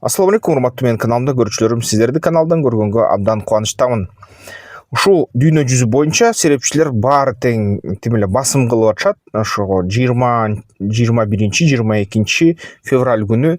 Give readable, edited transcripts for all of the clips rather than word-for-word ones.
Ассаламу алейкум, урматтуу менин каналымда көрүүчүлөрүм, сиздерди каналдан көргөнгө абдан кубанычтамын. Ушул дүйнө жүзү боюнча серепчилер баары тең тим эле басым кылып атышат. Ошого 21-22 февраль күнү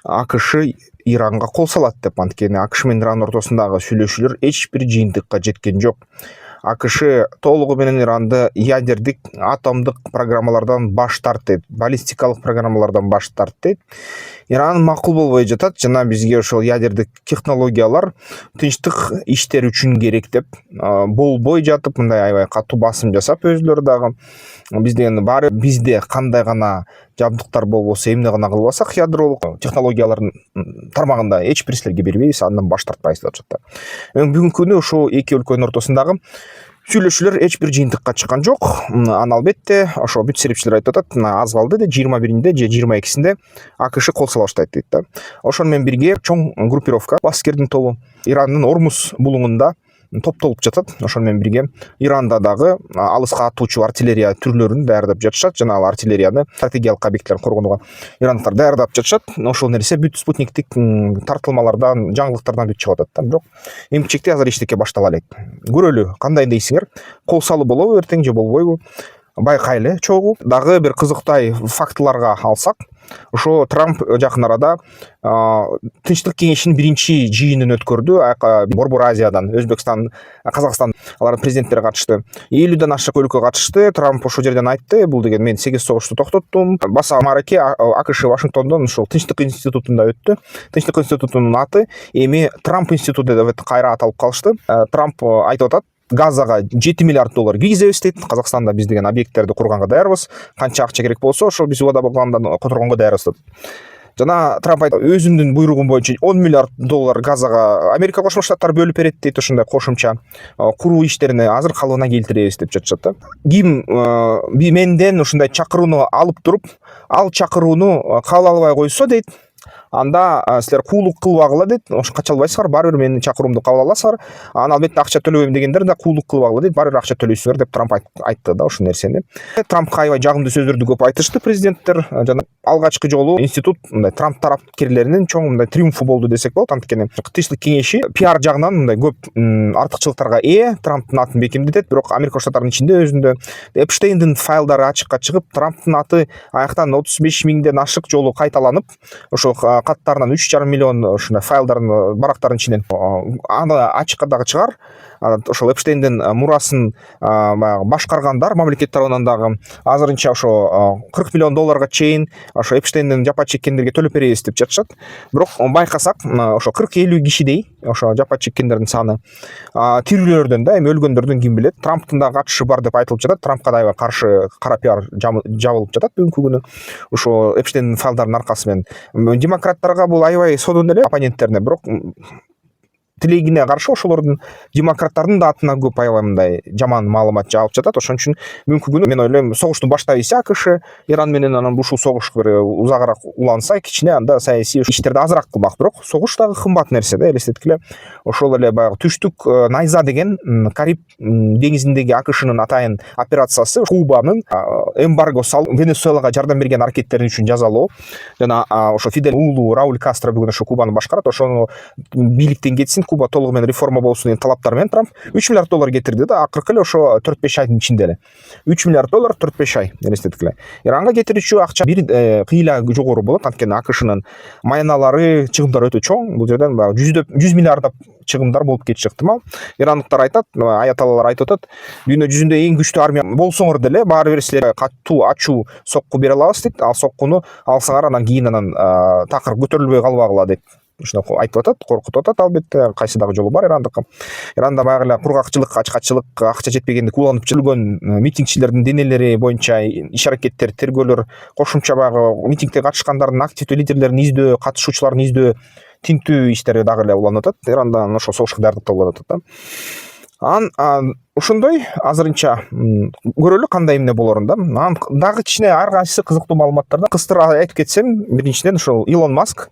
АКШ Иранга кол салат деп, анткени АКШ менен Иран ортосундагы сүйлөшүүлөр эч бир жыйынтыкка жеткен жок. АКШ толугу менен Иранды ядердик атомдук программалардан баш тартты, баллистикалык программалардан баш тартты. Иран макул болбой жатат жана бизге ошол ядердик технологиялар тынчтык иштер үчүн керек деп болбой жатып, мындай аябай катуу басым жасап өзүлөрү дагы бизде кандай гана жабдыктар болбосо, эмне гана кылбасак ядролук технологиялардын тармагында эч бир силерге бербейбиз, андан баш тартпайбыз деп атышат. Бүгүнкү күнү ошол эки өлкөнүн ортосундагы сүйлөшүүлөр эч бир жыйынтыкка чыккан жок. Аны албетте ошо бүт серепчилер айтып атат, аз калды де 21-inde же 22-синде АКШ кол сала баштайт дейт да. Ошону менен бирге чоң группировка, аскердин тобу Ирандын Ормуз булуңунда топтолуп жатат. Ошону менен бирге Иранда дагы алыска атуучу артиллерия түрлөрүн даярдап жатышат жана ал артиллерияны стратегиялык объекттерди коргонууга ирандыктар даярдап жатышат. Ошол нерсе бүт спутниктик тартылмалардан, жаңылыктардан бүт чыгып атат да. Бирок эмчекте азыр эчтеке баштала элек. Көрөлү, кандай дейсиңер? Кол салуу болобу эртең же болбойбу? Байкайлы чогуу. Дагы бир кызыктай фактыларга алсак, ошо Трамп жакын арада Тынчтык кеңешинин биринчи жыйынын өткөрдү. Борбор Азиядан, Өзбекстан, Казакстан алардын президенттери катышты. 50ден ашык өлкө катышты. Трамп ошол жерден айтты, бул деген мен 8 согушту токтоттум. Баса маареке АКШ Вашингтондон ушул Тынчтык институтунда өттү. Тынчтык институтунун аты эми Трамп институту деп кайра аталып калышты. Трамп айтып атат, Газага $7 миллиард киргизебиз дейт. Казакстанда биз деген объекттерди курганга даярбыз. Канча акча керек болсо, ошол биз убада болгондон которгонго даярбыз деп. Жана Трамп өзүнүн буйругу боюнча $10 миллиард Газага Америка Кошмо Штаттары бөлүп берет дейт. Ошондой кошумча куруу иштерине азыр калыбына келтиребиз деп жатышат да. Ким менден ушундай чакырууну алып туруп, ал чакырууну кабыл албай койсо дейт, анда силер куулук кылбагыла дейт. Ошо кача албайсыңар, баары бир менин чакыруумду кабыл аласыңар. Аны албетте акча төлөбөйм дегендер да куулук кылбагыла дейт. Баары бир акча төлөйсүңөр деп Трамп айтты да ошол нерсени. Трампка аябай жагымдуу сөздөрдү көп айтышты президенттер. Жана алгачкы жолу институт мындай Трамп тарапкерлеринин чоң мындай триумфу болду десек болот. Анткени Тынчтык кеңеши пиар жагынан мындай көп артыкчылыктарга ээ, Трамптын атын бекемдетет. Бирок Америка Штаттарынын ичинде өзүндө Эпштейндин файлдары ачыкка чыгып, Трамптын аты аяктан 35 миңден ашык жолу кайталанып, ошол каттарынан 3,5 миллион ушундай файлдардын, барактардын ичинен аны ачыкка дагы чыгар. Ошол Эпштейндин мурасын башкаргандар мамлекет тарабынан дагы азырынча ошо $40 миллион чейин ошо Эпштейндин жапа чеккендерге төлөп беребиз деп жатышат. Бирок байкасак, ошо 40-50 кишидей ошо жапа чеккендердин саны тирүүлөрдөн да, эми өлгөндөрдүн ким билет. Трамптын да катышы бар деп айтылып жатат. Трампка да аябай каршы кара пиар жабылып жатат бүгүнкү күнү. Ошо Эпштейндин файлдардын аркасы менен демократтарга бул аябай сонун эле, оппоненттерине. Бирок тилегине каршы ошолордун демократтардын да атына көп аябай мындай жаман маалымат жаап жатат. Ошон үчүн бүгүнкү күнү мен ойлойм, согушту баштайбыз АКШ Иран менен, анан ушул согуш бир узагыраак уланса, кичине анда саясий иштерди азыраак кылмак. Бирок согуш дагы кымбат нерсе да, элестеткиле. Ошол эле баягы түштүк Найза деген Кариб деңизиндеги АКШнын атайын операциясы Кубанын эмбарго салып Венесуэлага жардам берген аракеттери үчүн жазалоо. Жана ошо Фидель уулу Рауль Кастро бүгүн ошо Кубаны башкарат. Ошону бийликтен кетсин, Куба толугу менен реформа болсун деген талаптары менен Трамп $3 миллиард кетирди да, акыркы эле ошо 4-5 айдын ичинде эле. $3 миллиард 4-5 ай, элестеткиле. Иранга кетирүүчү акча бир кыйла жогору болот, анткени АКШнын майналары, чыгымдары өтө чоң. Бул жерден 100 миллиарддап чыгымдар болуп кетиши ыктымал. Ирандыктар айтат, аяталалар айтып атат, дүйнө жүзүндө эң күчтүү армия болсоңор деле баары бир силер катуу ачуу сокку бере алабыз дейт. Ал соккуну алсаңар, анан кийин такыр көтөрүлбөй калбагыла деп ушуну айтып атат, коркутуп атат. Албетте кайсы дагы жолу бар Ирандыкы. Иранда баягы эле кургакчылык, ачкачылык, акча жетпегендик уланып жүргөн митингчилердин денелери боюнча иш аракеттер, тергөөлөр, кошумча баягы митингге катышкандардын активдүү лидерлерин издөө, катышуучуларын издөө, тинтүү иштери дагы эле уланып атат. Иранда ошо согушка даярдыктап болуп атат да. Ошондой азырынча көрөлү кандай эмне болорун да. Анан дагы кичине ар кайсы кызыктуу маалыматтарды кыстыр айтып кетсем, биринчиден ошол Илон Маск,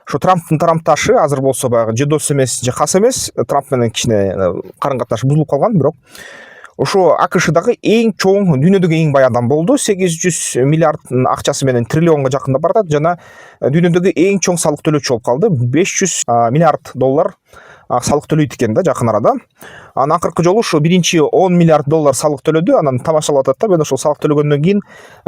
ошо Трамптын тарамташы, азыр болсо баягы же дос эмес, же кас эмес, Трамп менен кичине карым катнаш бузулуп калган. Бирок ошо АКШдагы эң чоң, дүйнөдөгү эң бай адам болду. 800 миллиард акчасы менен триллионго жакындап баратат жана дүйнөдөгү эң чоң салык төлөөчү болуп калды. 500 миллиард доллар салык төлөйт экен да жакын арада. Анан акыркы жолу ушу биринчи 10 миллиард доллар салык төлөдү. Анан тамашалап атат да. Мен ошол салык төлөгөндөн кийин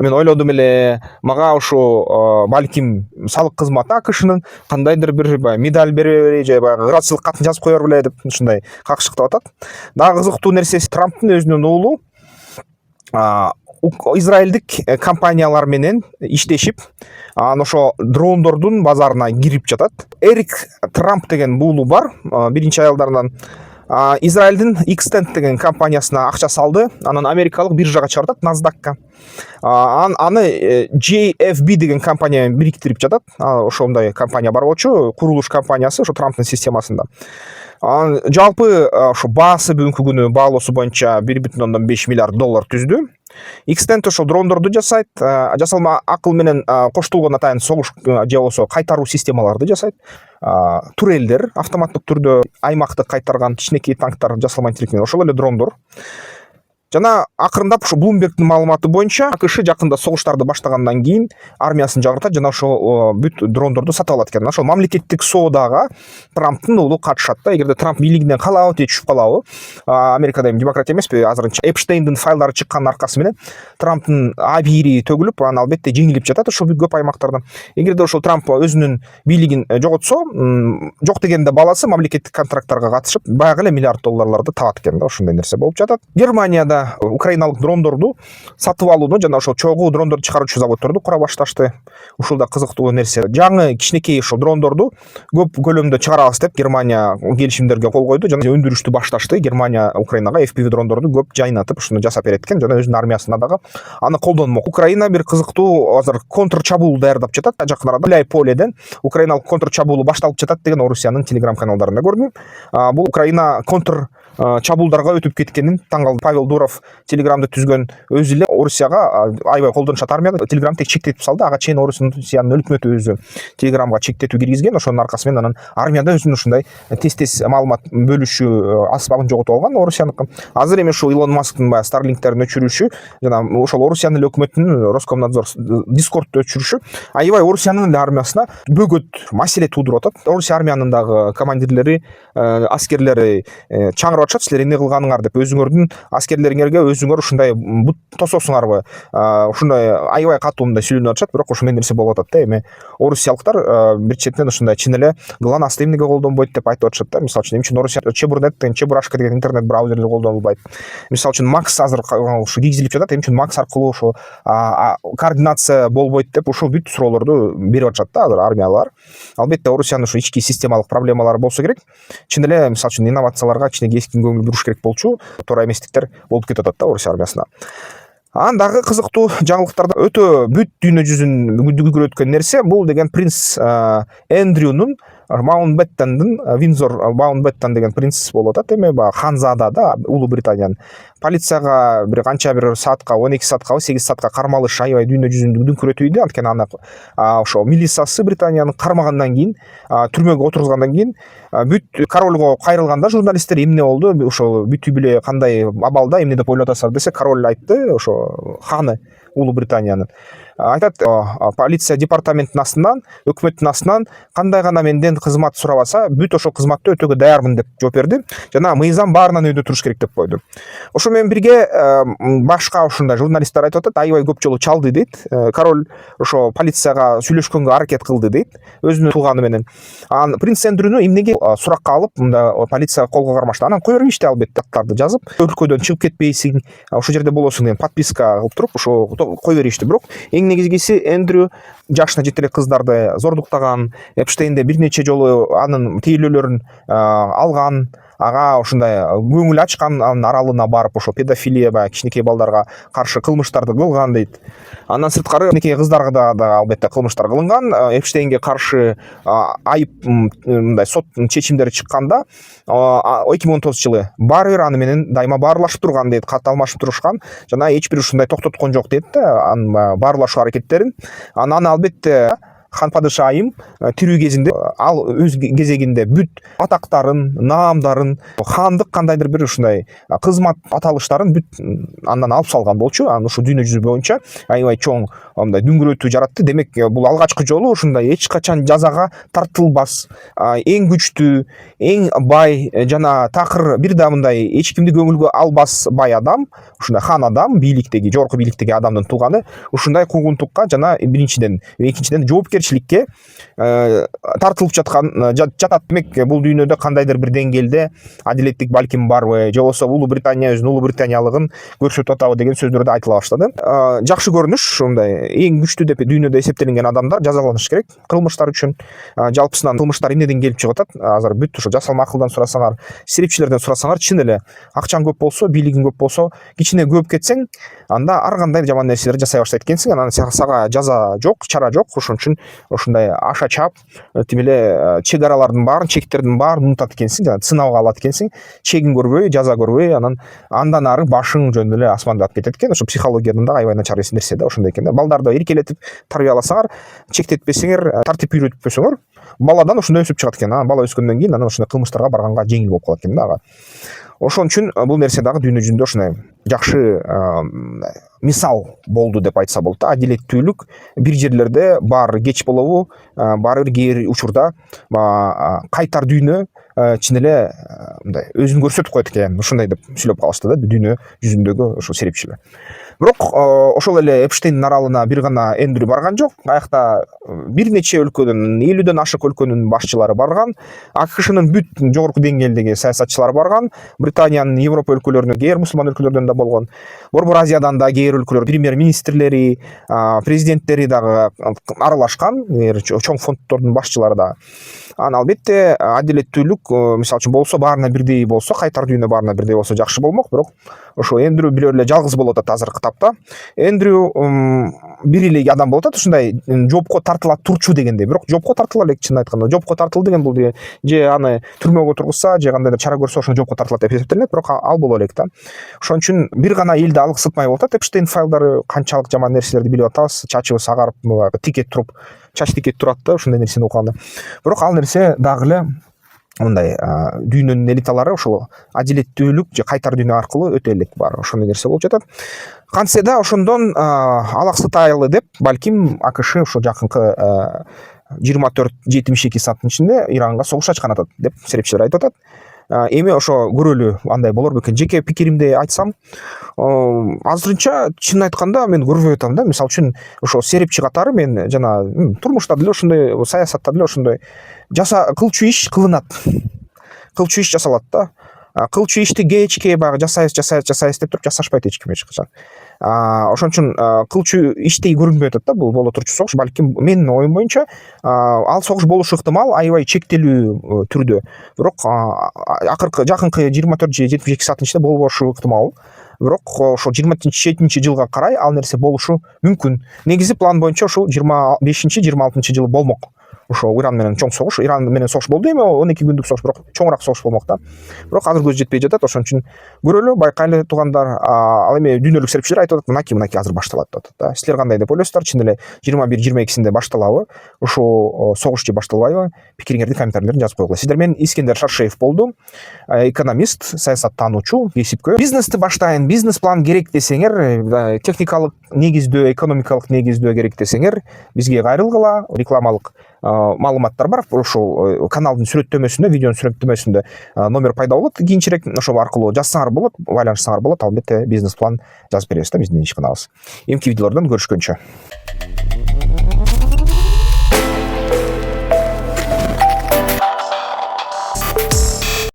мен ойлодум эле, мага ошо балким салык кызматы АКШнын кандайдыр бир медаль бере же баягы ыраазычылык катын жазып коер беле деп ушундай какшыктап атат. Дагы кызыктуу нерсеси, Трамптын өзүнүн уулу израилдик компаниялар менен иштешип, анан ошо дрондордун базарына кирип жатат. Эрик Трамп деген уулу бар, биринчи аялдарынан. Израилдин Xtend деген компаниясына акча салды, анан америкалык биржага чыгартат, NASDAQ-ка. Аны JFB деген компания менен бириктирип жатат. Ошондой компания бар болчу, курулуш компаниясы ошо Трамптын системасында. Жалпы ошо баасы бүгүнкү күнү баалоосу боюнча 1,5 миллиард доллар түздү. Xtend ошо дрондорду жасайт, жасалма акыл менен коштолгон атайын согуш же болбосо кайтаруу системаларды жасайт. Турелдер автоматтык түрдө аймакты кайтарган кичинекей танктар жасалма интеллект менен, ошол эле дрондор. Жана акырындап ушу Bloomberg'дин маалыматы боюнча АКШ жакында согуштарды баштагандан кийин армиясын жаңыртат жана ошо бүт дрондорду сатып алат экен. Ошол мамлекеттик соодага Трамптын уулу катышат да. Эгерде Трамп бийлигинен калабы же түшүп калабы, Америкада эми демократия эмеспи, азырынча Эпштейндин файлдары чыккандын аркасы менен Трамптын абийири төгүлүп, анан албетте жеңилип жатат ошол көп аймактардан. Эгерде ошол Трамп өзүнүн бийлигин жоготсо, жок дегенде баласы мамлекеттик контракттарга катышып, баягы эле миллиард долларларды табат экен да. Ошондой нерсе болуп жатат. Германияда украиналык дрондорду сатып алууну жана ошол чогуу дрондорду чыгаруучу заводдорду кура башташты. Ушул да кызыктуу нерсе. Жаңы кичинекей ошол дрондорду көп көлөмдө чыгарабыз деп Германия келишимдерге кол койду жана өндүрүштү башташты. Германия Украинага FPV дрондорду көп жайнатып, ушуну жасап берет экен жана өзүнүн армиясына дагы аны колдонмок. Украина бир кызыктуу азыр контр чабуул даярдап жатат. Жакын арада Гуляйполеден украиналык контр чабуулу башталып жатат деген Орусиянын телеграм каналдарында көрдүм. Бул Украина контр чабуулдарга өтүп кеткенин таң калды. Павел Дуров телеграмды түзгөн өзү эле Орусияга аябай колдонушат армияда. Телеграм тек чектетип салды. Ага чейин Орусиянын өкмөтү өзү телеграмга чектетүү киргизген. Ошонун аркасы менен анан армияда өзүнүн ушундай тез маалымат бөлүшүү аспабын жоготуп алган Орусияныкы. Азыр эми ушул Илон Масктын баягы Starlinkтерин өчүрүшү жана ошол Орусиянын эле өкмөтүнүн Роскомнадзор Дискордду өчүрүшү аябай Орусиянын эле армиясына бөгөт маселе туудуруп атат. Орусия армиянын дагы командирлери, аскерлери чаңырып атышат, силер эмне кылганыңар деп. Өзүңөрдүн аскерлериңерге өзүңөр ушундай бут тососуңарбы? Ушундай аябай катуу мындай сүйлөнүп атышат, бирок ошондой нерсе болуп атат да. Эми орусиялыктар бир четинен ушундай чын эле ГЛОНАССты эмнеге колдонбойт деп айтып атышат да. Мисалы үчүн, эмне Орусия Чебурнет деген Чебурашка деген интернет браузерди колдонулбайт. Мисалы үчүн Макс азыр ушу кийгизилип жатат. Эмне үчүн Макс аркылуу ошо координация болбойт деп ушул бүт суроолорду берип атышат да азыр армиялар. Албетте Орусиянын ушу ички системалык проблемалары болсо керек. Чын эле мисалы үчүн инновацияларга кичине кескин көңүл буруш керек болчу. Туура эместиктер болуп кетип атат да Орусия армиясына. Анан дагы кызыктуу жаңылыктарда өтө бүт дүйнө жүзүн күгүрөткөн нерсе бул деген принц Эндрюнун Маунтбеттендин Виндзор Маунтбеттен деген принц болуп атат. Эми баягы ханзада да Улуу Британиянын полицияга бир канча бир саатка 12 саатка 8 саатка кармалыш аябай дүйнө жүзүн дүңкүрөтүүдө. Анткени аны ошо милициясы Британияны кармагандан кийин, түрмөгө отургузгандан кийин бүт королго кайрылганда журналисттер эмне болду, ошо бүтү биле кандай абалда эмне деп ойлоп атасыздар десе, король айтты, ошо ханы Улуу Британиянын айтат, полиция департаментинин астынан, өкмөттүн астынан кандай гана менден кызмат сурабаса, бүт ошол кызматты өтөөгө даярмын деп жооп берди. Жана мыйзам баарынан өйдө туруш керек деп койду. Ошо менен бирге башка ушундай журналисттер айтып атат, аябай көп жолу чалды дейт. Король ошо полицияга сүйлөшкөнгө аракет кылды дейт, өзүнүн тууганы менен. Анан принц Эндрюнү эмнеге суракка алып, мында полиция колго кармашты. Анан кое беришти албетте, аттарды жазып, өлкөдөн чыгып кетпейсиң, ошол жерде болосуң деген подписка кылып туруп, ошо кое беришти. Бирок эң негизгиси Эндрю жашына жете элек кыздарды зордуктаган, Эпштейнде бир нече жолу анын тейлөөлөрүн алган, ага ушундай көңүл ачкан, анын аралына барып ошо педофилия баягы кичинекей балдарга каршы кылмыштарды кылган дейт. Андан сырткары кичинекей кыздарга да албетте кылмыштар кылынган. Эпштейнге каршы айып мындай сот чечимдери чыкканда 2019 жылы баары бир аны менен дайыма баарлашып турган дейт, кат алмашып турушкан жана эч бир ушундай токтоткон жок дейт да анын баарлашуу аракеттерин. Анан албетте хан падышайым тирүү кезинде ал өз кезегинде бүт атактарын, наамдарын, хандык кандайдыр бир ушундай кызмат аталыштарын бүт андан алып салган болчу. Анан ушу дүйнө жүзү боюнча аябай чоң мындай дүңгүрөтүү жаратты. Демек бул алгачкы жолу ушундай эч качан жазага тартылбас, эң күчтүү, эң бай жана такыр бир да мындай эч кимди көңүлгө албас бай адам, ушундай хан адам, бийликтеги, жогорку бийликтеги адамдын тууганы ушундай куугунтукка жана биринчиден, экинчиден жоопкерчиликке тартылып жатат. Демек бул дүйнөдө кандайдыр бир деңгээлде адилеттик балким барбы, же болбосо Улуу Британия өзүнүн улуу британиялыгын көрсөтүп атабы деген сөздөр да айтыла баштады. Жакшы көрүнүш, ушундай эң күчтүү деп дүйнөдө эсептелинген адамдар жазаланыш керек кылмыштар үчүн. Жалпысынан кылмыштар эмнеден келип чыгып атат? Азыр бүт ошо жасалма акылдан сурасаңар, серепчилерден сурасаңар, чын эле акчаң көп болсо, бийлигиң көп болсо, кичине көп кетсең, анда ар кандай жаман нерселерди жасай баштайт экенсиң. Анан сага жаза жок, чара жок. Ошон үчүн ушундай аша чап, тим эле чек аралардын баарын, чектердин баарын унутат экенсиң, жана сынабга алат экенсиң. Чегин көрбөй, жаза көрбөй, андан ары башың жөн эле асмандап кетет экен. Ошо психологиядан да аябай начар нерсе да ошондой экен да. Балдарды эркелетип тарбияласаңар, чектетпесеңер, тартип үйрөтпөсөңөр, баладан ошондой өсүп чыгат экен. Бала өскөндөн кийин анан ошондой кылмыштарга барганга жеңил болуп калат экен да. Ошон үчүн бул нерсе дагы дүйнө жүзүндө ушундай жакшы мисал болду деп айтса болот да. Адилеттүүлүк бир жерлерде бар кеч болобу, баары бир кээ бир учурда кайтар дүйнө чын эле мындай өзүн көрсөтүп коет экен. Ушундай деп сүйлөп калышты да дүйнө жүзүндөгү ошо серепчилер. Бирок ошол эле Эпштейн аралына бир гана Эндрю барган жок. Аякта бир нече өлкөнүн, 50ден ашык өлкөнүн башчылары барган. АКШнын бүт жогорку деңгээлдеги саясатчылары барган. Британиянын, Европа өлкөлөрүнүн, кээ бир мусулман өлкөлөрдөн да болгон. Борбор Азиядан да кээ бир өлкөлөр премьер-министрлери, президенттери дагы аралашкан, чоң фонддордун башчылары да. Анан албетте адилеттүүлүк мисалы үчүн болсо, баарына бирдей болсо, кайтар дүйнө баарына бирдей болсо жакшы болмок. Бирок ошо Эндрю бирөө эле жалгыз болуп атат азыркы тапта. Эндрю бир эле адам болуп атат, ушундай жоопко тартыла турчу дегендей. Бирок жоопко тартыла элек, чын айтканда. Жоопко тартылды деген бул же аны түрмөгө тургузса, же кандайдыр чара көрсө ошону жоопко тартылат деп эсептелинет. Бирок ал боло элек да. Ошон үчүн бир гана элди алгысытмай болуп атат. Эпштейн файлдары канчалык жаман нерселерди билип атабыз. Чачыбыз агарып, тикет туруп, чач тикет турат да ушундай нерсени окуганда. Бирок ал нерсе дагы эле мындай дүйнөнүн элиталары ошол адилеттүүлүк же кайтар дүйнө аркылуу өтө элек бар. Ошондой нерсе болуп жатат. Кантсе да ошондон алаксытайлы деп балким АКШ ошо жакынкы 24-72 сааттын ичинде Иранга согуш ачкан атат деп серепчилер айтып атат. Эми ошо көрөлү андай болор бекен. Жеке пикиримди айтсам, азырынча чын айтканда мен көрбөй атам да. Мисалы үчүн ошо серепчи катары мен жана турмушта деле ошондой, саясатта деле ошондой кылчу иш кылынат. Кылчу иш жасалат да. Кылчу ишти кечке баягы жасайбыз деп туруп жасашпайт эч ким эч качан. Ошон үчүн кылчу иштей көрүнбөй атат да бул боло турчу согуш. Балким менин оюм боюнча ал согуш болушу ыктымал аябай чектелүү түрдө. Бирок акыркы жакынкы 24-72 сааттын ичинде болбошу ыктымал. Бирок ошо 27-жылга карай ал нерсе болушу мүмкүн. Негизи план боюнча ошо 25-26 жылы болмок. Ошо Иран менен чоң согуш, Иран менен согуш болду эми 12 күндүк согуш, бирок чоңураак согуш болмок да. Бирок азыр көз жетпей жатат. Ошон үчүн көрөлү, байкайлы туугандар. Ал эми дүйнөлүк серепчилер айтып атат, мынакей азыр башталат деп атат да. Силер кандай деп ойлойсуздар? Чын эле 21-22-синде башталабы? Ошо согуш же башталбайбы? Пикириңерди комментарийлерден жазып койгула. Сиздер менен Искендер Шаршеев болду. Экономист, саясаттануучу, кесипкөй. Бизнести баштайын, бизнес план керек десеңер, техникалык негиздөө, экономикалык негиздөө керек десеңер, бизге кайрылгыла. Рекламалык маалыматтар бар. Ошол каналдын сүрөттөмөсүндө, видеонун сүрөттөмөсүндө номер пайда болот. Кийинчерээк ошол аркылуу жазсаңар болот, байланышсаңар болот. Албетте бизнес план жазып беребиз да, биздин ишканабыз. Эмки видеолордон көрүшкөнчө.